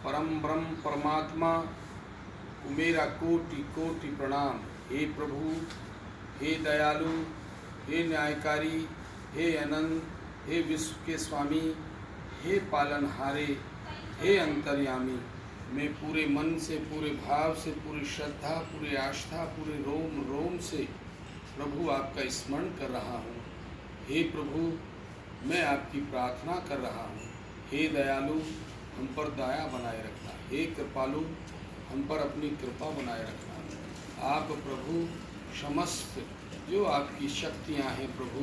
परम ब्रह्म परमात्मा को मेरा कोटि कोटि प्रणाम। हे प्रभु, हे दयालु, हे न्यायकारी, हे अनंत, हे विश्व के स्वामी, हे पालनहारे, हे अंतर्यामी, मैं पूरे मन से, पूरे भाव से, पूरी श्रद्धा, पूरी आस्था, पूरे रोम रोम से प्रभु आपका स्मरण कर रहा हूँ। हे प्रभु, मैं आपकी प्रार्थना कर रहा हूँ। हे दयालु, हम पर दया बनाए रखना। हे कृपालु, हम पर अपनी कृपा बनाए रखना। आप प्रभु समस्त जो आपकी शक्तियाँ हैं प्रभु,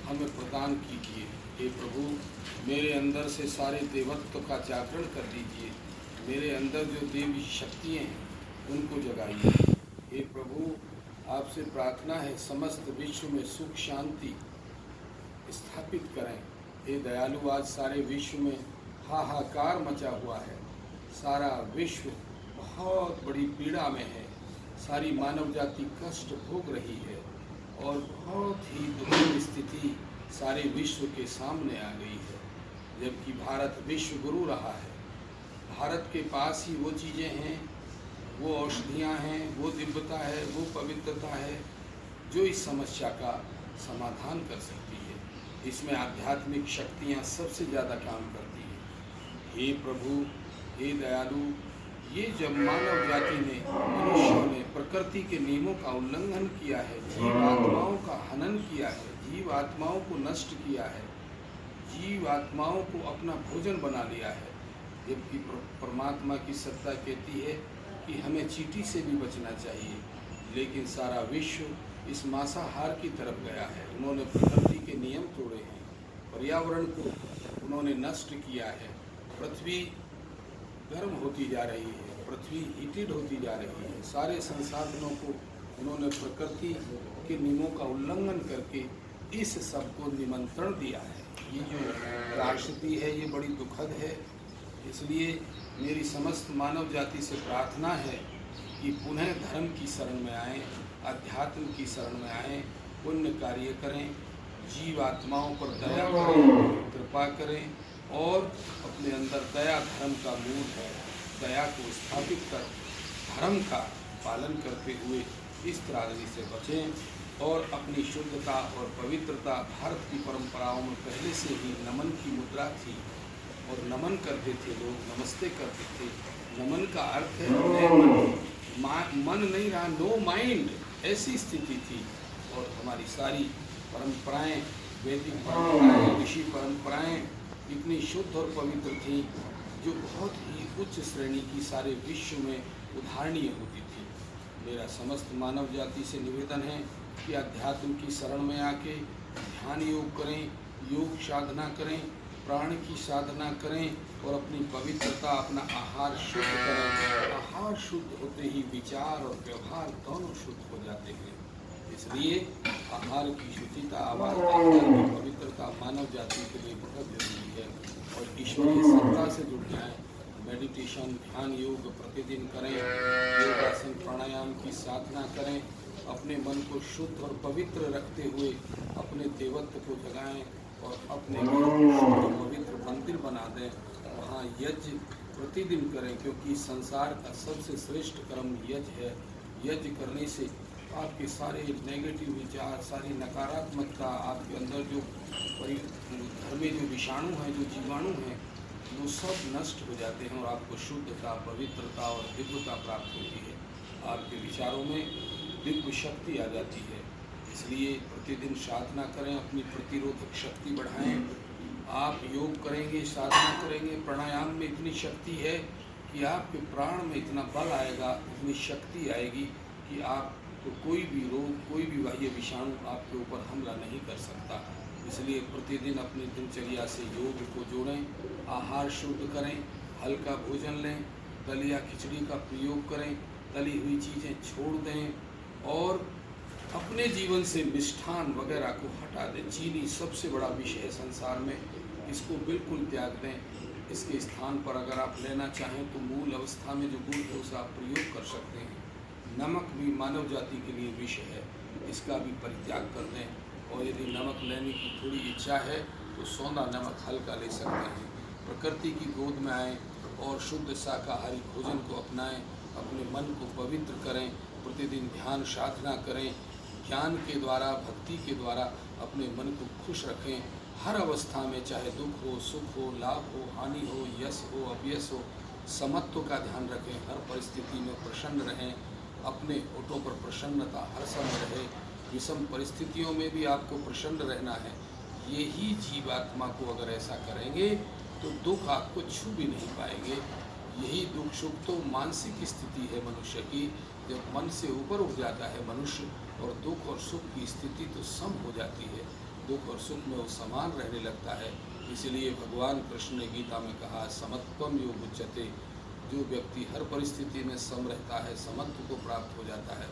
हमें प्रदान कीजिए। हे प्रभु, मेरे अंदर से सारे देवत्व का जागरण कर दीजिए। मेरे अंदर जो देवी शक्तियाँ हैं उनको जगाइए। हे प्रभु, आपसे प्रार्थना है समस्त विश्व में सुख शांति स्थापित करें। हे दयालु, आज सारे विश्व में हाहाकार मचा हुआ है। सारा विश्व बहुत बड़ी पीड़ा में है। सारी मानव जाति कष्ट भोग रही है और बहुत ही दुखद स्थिति सारे विश्व के सामने आ गई है। जबकि भारत विश्व गुरु रहा है। भारत के पास ही वो चीज़ें हैं, वो औषधियाँ हैं, वो दिव्यता है, वो पवित्रता है जो इस समस्या का समाधान कर सकती है। इसमें आध्यात्मिक शक्तियाँ सबसे ज़्यादा काम करती हैं। हे प्रभु, हे दयालु, ये जब मानव जाति ने, मनुष्यों ने प्रकृति के नियमों का उल्लंघन किया है, जीव आत्माओं का हनन किया है, जीव आत्माओं को नष्ट किया है, जीव आत्माओं को अपना भोजन बना लिया है, जबकि परमात्मा की सत्ता कहती है कि हमें चींटी से भी बचना चाहिए। लेकिन सारा विश्व इस मांसाहार की तरफ गया है। उन्होंने प्रकृति के नियम तोड़े हैं, पर्यावरण को उन्होंने नष्ट किया है। पृथ्वी गर्म होती जा रही है, पृथ्वी हीटेड होती जा रही है। सारे संसाधनों को उन्होंने प्रकृति के नियमों का उल्लंघन करके इस सब को निमंत्रण दिया है। ये जो त्रासदी है ये बड़ी दुखद है। इसलिए मेरी समस्त मानव जाति से प्रार्थना है कि पुनः धर्म की शरण में आएँ, अध्यात्म की शरण में आएँ, पुण्य कार्य करें, जीव आत्माओं पर दया करें, कृपा करें और अपने अंदर दया धर्म का मूल है। दया को स्थापित कर धर्म का पालन करते हुए इस त्रासदी से बचें और अपनी शुद्धता और पवित्रता, भारत की परंपराओं में पहले से ही नमन की मुद्रा थी और नमन करते थे लोग, नमस्ते करते थे। नमन का अर्थ है मन नहीं रहा, नो माइंड, ऐसी स्थिति थी। और हमारी सारी परंपराएं, वैदिक परंपराएं, ऋषि परंपराएं इतनी शुद्ध और पवित्र थी जो बहुत ही उच्च श्रेणी की सारे विश्व में उदाहरणीय होती थी। मेरा समस्त मानव जाति से निवेदन है कि अध्यात्म की शरण में आके ध्यान योग करें, योग साधना करें, प्राण की साधना करें और अपनी पवित्रता, अपना आहार शुद्ध करें। आहार शुद्ध होते ही विचार और व्यवहार दोनों शुद्ध हो जाते हैं। इसलिए आहार की शुचिता, आहार की पवित्रता मानव जाति के लिए बहुत जरूरी है। और ईश्वरीय सत्ता से जुड़ जाएं। मेडिटेशन, ध्यान योग प्रतिदिन करें, योगासन प्राणायाम की साधना करें, अपने मन को शुद्ध और पवित्र रखते हुए अपने देवत्व को जगाएं और अपने शुद्ध पवित्र मंदिर बना दें। वहाँ यज्ञ प्रतिदिन करें, क्योंकि संसार का सबसे श्रेष्ठ कर्म यज्ञ है। यज्ञ करने से आपके सारे नेगेटिव विचार, सारी नकारात्मकता, आपके अंदर जो घर में जो विषाणु हैं, जो जीवाणु हैं, वो सब नष्ट हो जाते हैं और आपको शुद्धता, पवित्रता और दिव्यता प्राप्त होती है। आपके विचारों में दिव्य शक्ति आ जाती है। इसलिए प्रतिदिन साधना करें, अपनी प्रतिरोधक शक्ति बढ़ाएं। आप योग करेंगे, साधना करेंगे, प्राणायाम में इतनी शक्ति है कि आपके प्राण में इतना बल आएगा, इतनी शक्ति आएगी कि आपको कोई भी रोग, कोई भी बाह्य विषाणु आपके ऊपर हमला नहीं कर सकता। इसलिए प्रतिदिन अपनी दिनचर्या से योग को जोड़ें, आहार शुद्ध करें, हल्का भोजन लें, दलिया खिचड़ी का प्रयोग करें, तली हुई चीज़ें छोड़ दें और अपने जीवन से मिष्ठान वगैरह को हटा दें। चीनी सबसे बड़ा विष है संसार में, इसको बिल्कुल त्याग दें। इसके स्थान पर अगर आप लेना चाहें तो मूल अवस्था में जो गुड़ है उसका आप प्रयोग कर सकते हैं। नमक भी मानव जाति के लिए विष है, इसका भी परित्याग कर दें। और यदि नमक लेने की थोड़ी इच्छा है तो सौंधा नमक हल्का ले सकते हैं। प्रकृति की गोद में आएँ, और शुद्ध शाकाहारी भोजन को अपनाएं, अपने मन को पवित्र करें, प्रतिदिन ध्यान साधना करें, ज्ञान के द्वारा, भक्ति के द्वारा अपने मन को खुश रखें। हर अवस्था में, चाहे दुख हो, सुख हो, लाभ हो, हानि हो, यश हो, अपयश हो, समत्व का ध्यान रखें। हर परिस्थिति में प्रसन्न रहें, अपने ओठों पर प्रसन्नता हर समय रहे। विषम परिस्थितियों में भी आपको प्रसन्न रहना है। यही जीवात्मा को अगर ऐसा करेंगे तो दुख आपको छू भी नहीं पाएंगे। यही दुख सुख तो मानसिक स्थिति है मनुष्य की। जब मन से ऊपर उठ जाता है मनुष्य और दुख और सुख की स्थिति तो सम हो जाती है, दुख और सुख में वो समान रहने लगता है। इसलिए भगवान कृष्ण ने गीता में कहा, समत्वम योग उच्यते। जो व्यक्ति हर परिस्थिति में सम रहता है, समत्व को प्राप्त हो जाता है,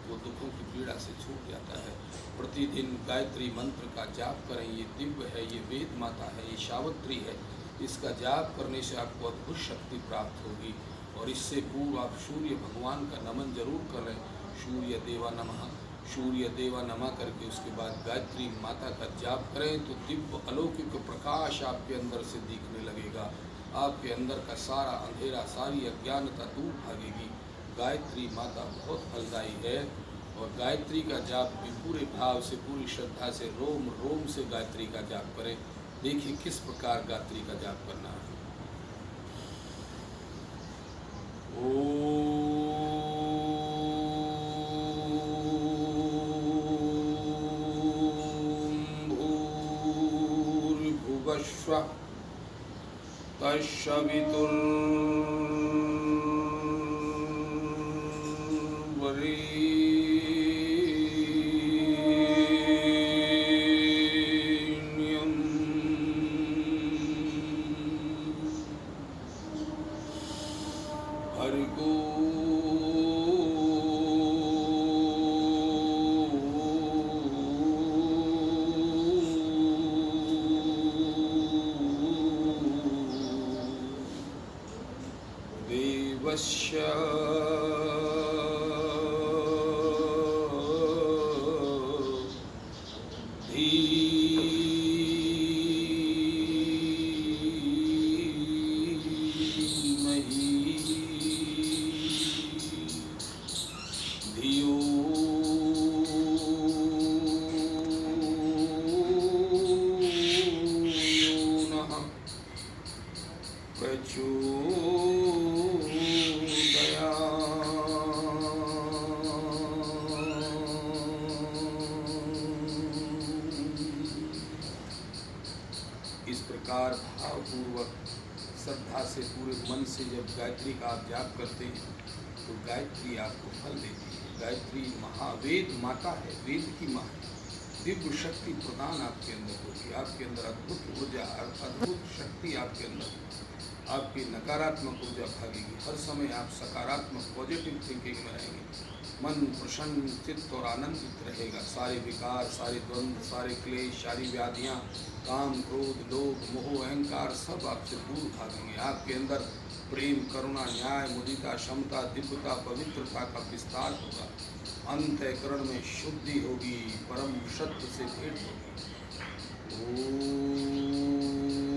वो दुखों की पीड़ा से छूट जाता है। प्रतिदिन गायत्री मंत्र का जाप करें। ये दिव्य है, ये वेद माता है, ये सावित्री है। इसका जाप करने से आपको अद्भुत शक्ति प्राप्त होगी। और इससे पूर्व आप सूर्य भगवान का नमन जरूर करें। सूर्य देवा नमः, सूर्य देवा नमः करके उसके बाद गायत्री माता का जाप करें तो दिव्य अलौकिक प्रकाश आपके अंदर से दिखने लगेगा। आपके अंदर का सारा अंधेरा, सारी अज्ञानता दूर भागेगी। गायत्री माता बहुत फलदायी है। और गायत्री का जाप भी पूरे भाव से, पूरी श्रद्धा से, रोम रोम से गायत्री का जाप करें। देखिए किस प्रकार गायत्री का जाप करना है। ओम भूर्भुवस्सुः तत्सवितुर्वरेण्यं भर्गो देवस्य धियो नः इस प्रकार भावपूर्वक श्रद्धा से पूरे मन से जब गायत्री का आप जाप करते हैं तो गायत्री आपको फल देती है। गायत्री महावेद माता है, वेद की माँ है। दिव्य शक्ति प्रदान आपके अंदर होगी। आपके अंदर अद्भुत ऊर्जा, अद्भुत शक्ति आपके अंदर, आपकी नकारात्मक ऊर्जा भागेगी। हर समय आप सकारात्मक पॉजिटिव थिंकिंग में रहेंगे। मन प्रसन्न, चित्त और आनंदित रहेगा। सारे विकार, सारे द्वंद्व, सारे क्लेश, सारी व्याधियाँ, काम, क्रोध, लोभ, मोह, अहंकार सब आपसे दूर भागेंगे। आपके अंदर प्रेम, करुणा, न्याय, मुदिता, क्षमता, दिव्यता, पवित्रता का विस्तार होगा। अंतःकरण में शुद्धि होगी, परम सत्य से भेंट होगी। ओम